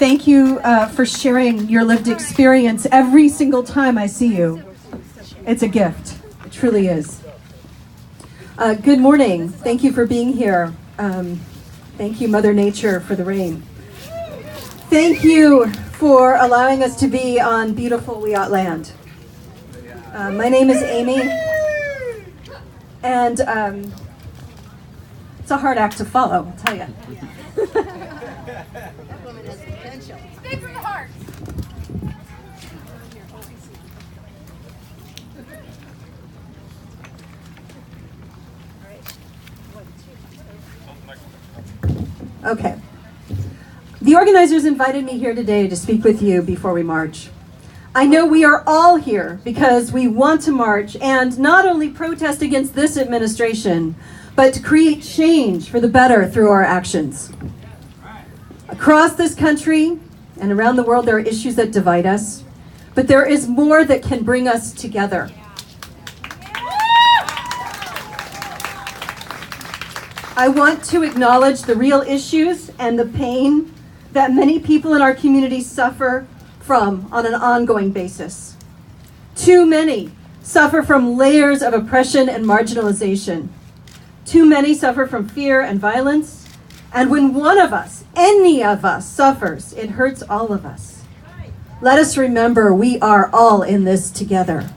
Thank you for sharing your lived experience every single time I see you. It's a gift. It truly is. Good morning. Thank you for being here. Thank you, Mother Nature, for the rain. Thank you for allowing us to be on beautiful Wiyot land. My name is Amy, and it's a hard act to follow, I'll tell you. Speak from the heart. Okay. The organizers invited me here today to speak with you before we march. I know we are all here because we want to march and not only protest against this administration, but to create change for the better through our actions. Across this country and around the world, there are issues that divide us, but there is more that can bring us together. I want to acknowledge the real issues and the pain that many people in our community suffer from on an ongoing basis. Too many suffer from layers of oppression and marginalization. Too many suffer from fear and violence. And when one of us, any of us, suffers, it hurts all of us. Let us remember we are all in this together.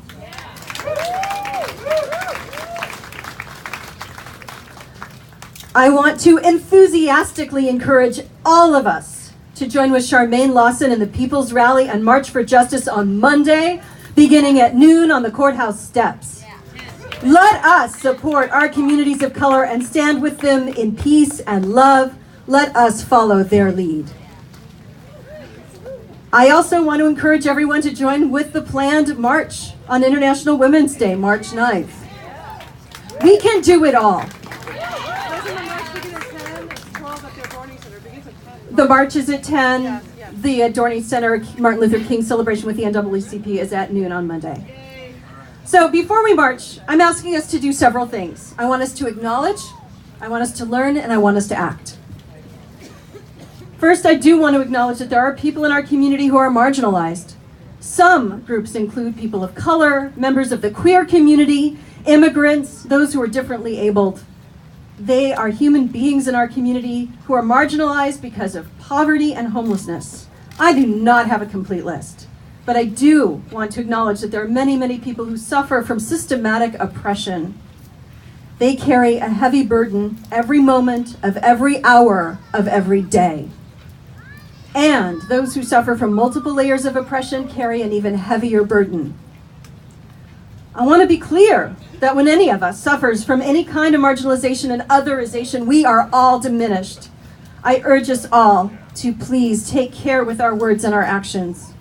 I want to enthusiastically encourage all of us to join with Charmaine Lawson in the People's Rally and March for Justice on Monday, beginning at noon on the courthouse steps. Let us support our communities of color and stand with them in peace and love. Let us follow their lead. I also want to encourage everyone to join with the planned march on International Women's Day, March 9th. We can do it all. The march is at 10. The Dorney Center Martin Luther King celebration with the NAACP is at noon on Monday. So before we march, I'm asking us to do several things. I want us to acknowledge, I want us to learn, and I want us to act. First, I do want to acknowledge that there are people in our community who are marginalized. Some groups include people of color, members of the queer community, immigrants, those who are differently abled. They are human beings in our community who are marginalized because of poverty and homelessness. I do not have a complete list, but I do want to acknowledge that there are many, many people who suffer from systematic oppression. They carry a heavy burden every moment of every hour of every day. And those who suffer from multiple layers of oppression carry an even heavier burden. I want to be clear that when any of us suffers from any kind of marginalization and otherization, we are all diminished. I urge us all to please take care with our words and our actions.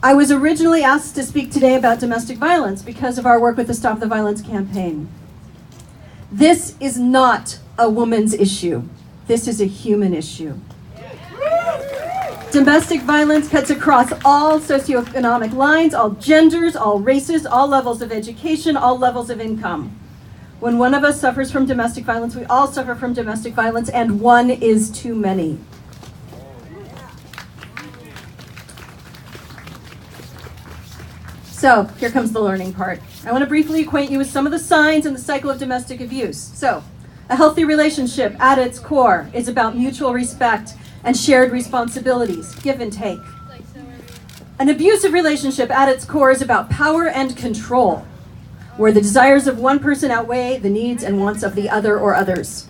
I was originally asked to speak today about domestic violence because of our work with the Stop the Violence campaign. This is not a woman's issue. This is a human issue. Domestic violence cuts across all socioeconomic lines, all genders, all races, all levels of education, all levels of income. When one of us suffers from domestic violence, we all suffer from domestic violence, and one is too many. So here comes the learning part. I want to briefly acquaint you with some of the signs in the cycle of domestic abuse. So, a healthy relationship at its core is about mutual respect and shared responsibilities, give and take. An abusive relationship at its core is about power and control, where the desires of one person outweigh the needs and wants of the other or others.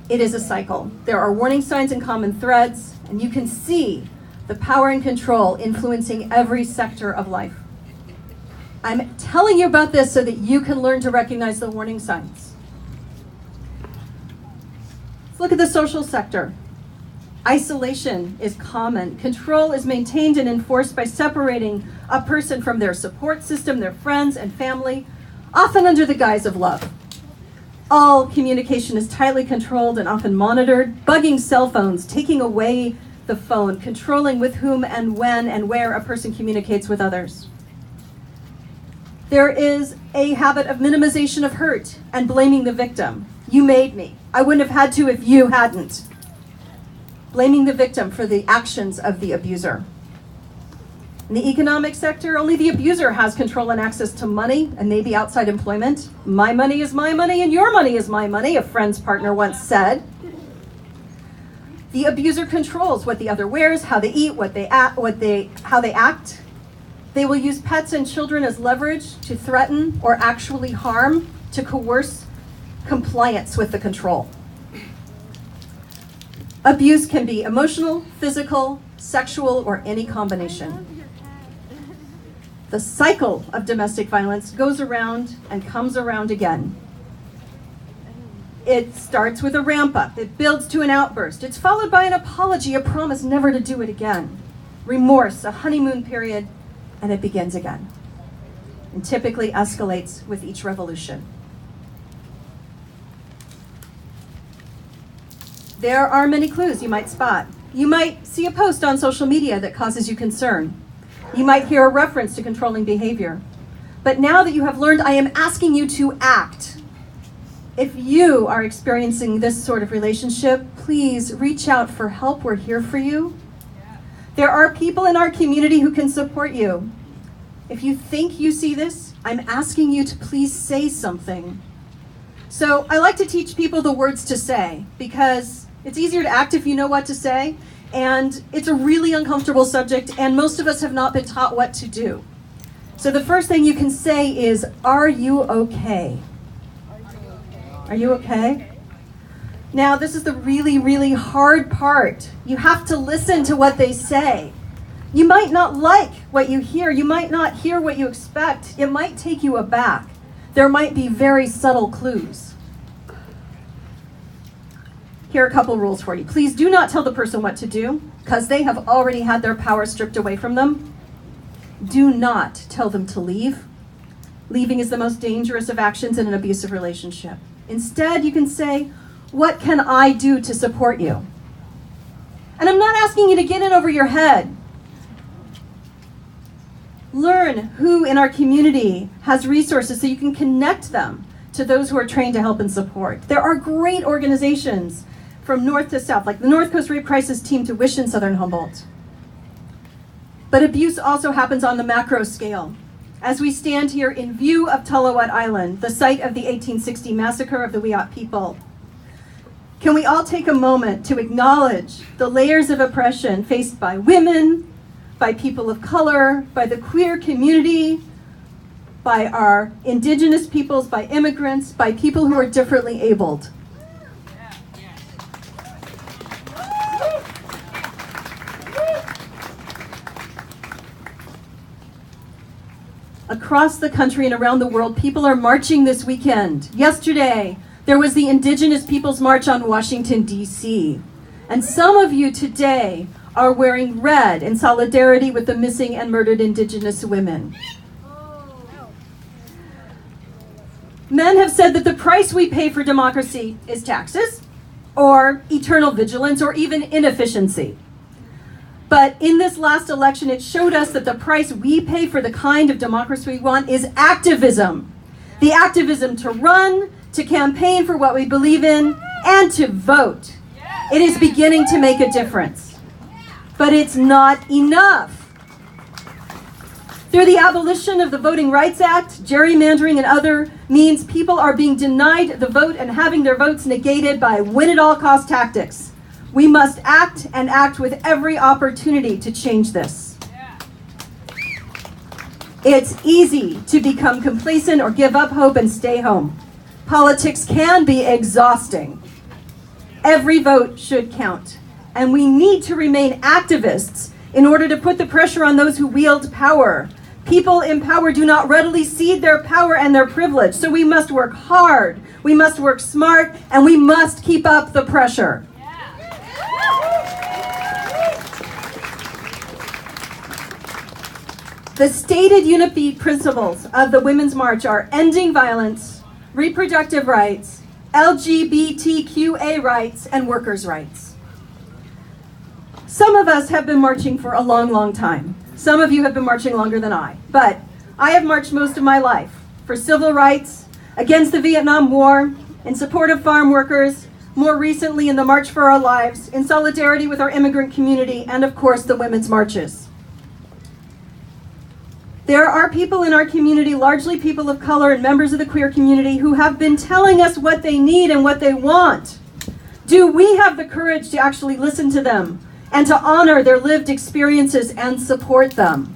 It is a cycle. There are warning signs and common threads, and you can see the power and control influencing every sector of life. I'm telling you about this so that you can learn to recognize the warning signs. Let's look at the social sector. Isolation is common. Control is maintained and enforced by separating a person from their support system, their friends and family, often under the guise of love. All communication is tightly controlled and often monitored. Bugging cell phones, taking away the phone, controlling with whom and when and where a person communicates with others. There is a habit of minimization of hurt and blaming the victim. You made me. I wouldn't have had to if you hadn't. blaming the victim for the actions of the abuser. In the economic sector, only the abuser has control and access to money and maybe outside employment. My money is my money and your money is my money, a friend's partner once said. The abuser controls what the other wears, how they eat, how they act. They will use pets and children as leverage to threaten or actually harm, to coerce compliance with the control. Abuse can be emotional, physical, sexual, or any combination. The cycle of domestic violence goes around and comes around again. It starts with a ramp up. It builds to an outburst. It's followed by an apology, a promise never to do it again. Remorse, a honeymoon period, and it begins again. And typically escalates with each revolution. There are many clues you might spot. You might see a post on social media that causes you concern. You might hear a reference to controlling behavior. But now that you have learned, I am asking you to act. If you are experiencing this sort of relationship, please reach out for help. We're here for you. There are people in our community who can support you. If you think you see this, I'm asking you to please say something. So I like to teach people the words to say because it's easier to act if you know what to say. And it's a really uncomfortable subject, and most of us have not been taught what to do. So the first thing you can say is, are you okay? Are you okay? Now, this is the really, really hard part. You have to listen to what they say. You might not like what you hear. You might not hear what you expect. It might take you aback. There might be very subtle clues. Here are a couple rules for you. Please do not tell the person what to do, because they have already had their power stripped away from them. Do not tell them to leave. Leaving is the most dangerous of actions in an abusive relationship. Instead, you can say, what can I do to support you? And I'm not asking you to get in over your head. Learn who in our community has resources so you can connect them to those who are trained to help and support. There are great organizations from north to south, like the North Coast Rape Crisis Team to Wish in Southern Humboldt. But abuse also happens on the macro scale. As we stand here in view of Tallawat Island, the site of the 1860 massacre of the Wiyot people, can we all take a moment to acknowledge the layers of oppression faced by women, by people of color, by the queer community, by our indigenous peoples, by immigrants, by people who are differently abled? Across the country and around the world, people are marching this weekend. Yesterday, there was the Indigenous Peoples March on Washington, D.C. And some of you today are wearing red in solidarity with the missing and murdered Indigenous women. Men have said that the price we pay for democracy is taxes, or eternal vigilance, or even inefficiency. But in this last election, it showed us that the price we pay for the kind of democracy we want is activism. The activism to run, to campaign for what we believe in, and to vote. It is beginning to make a difference. But it's not enough. Through the abolition of the Voting Rights Act, gerrymandering, and other means, people are being denied the vote and having their votes negated by win-at-all-cost tactics. We must act and act with every opportunity to change this. It's easy to become complacent or give up hope and stay home. Politics can be exhausting. Every vote should count. And we need to remain activists in order to put the pressure on those who wield power. People in power do not readily cede their power and their privilege, so we must work hard, we must work smart, and we must keep up the pressure. The stated unity principles of the Women's March are ending violence, reproductive rights, LGBTQA rights, and workers' rights. Some of us have been marching for a long, long time. Some of you have been marching longer than I. But I have marched most of my life for civil rights, against the Vietnam War, in support of farm workers, more recently in the March for Our Lives, in solidarity with our immigrant community, and of course the women's marches. There are people in our community, largely people of color and members of the queer community, who have been telling us what they need and what they want. Do we have the courage to actually listen to them and to honor their lived experiences and support them?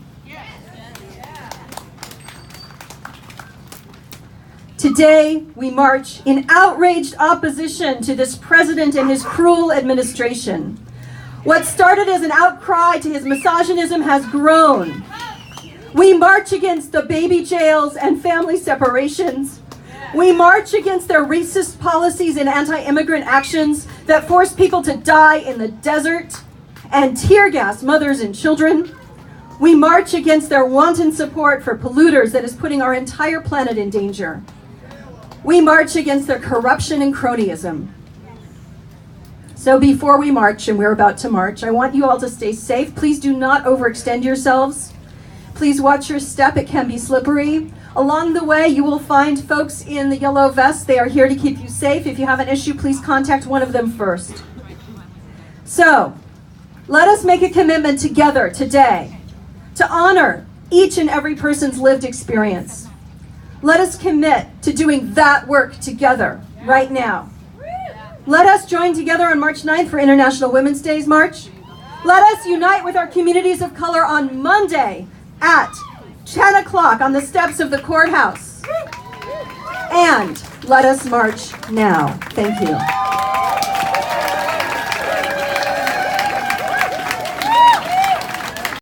Today, we march in outraged opposition to this president and his cruel administration. What started as an outcry to his misogynism has grown. We march against the baby jails and family separations. We march against their racist policies and anti-immigrant actions that force people to die in the desert and tear gas mothers and children. We march against their wanton support for polluters that is putting our entire planet in danger. We march against their corruption and cronyism. So before we march, and we're about to march, I want you all to stay safe. Please do not overextend yourselves. Please watch your step, it can be slippery. Along the way, you will find folks in the yellow vests. They are here to keep you safe. If you have an issue, please contact one of them first. So, let us make a commitment together today to honor each and every person's lived experience. Let us commit to doing that work together right now. Let us join together on March 9th for International Women's Day's March. Let us unite with our communities of color on Monday at 10 o'clock on the steps of the courthouse. And let us march now. Thank you.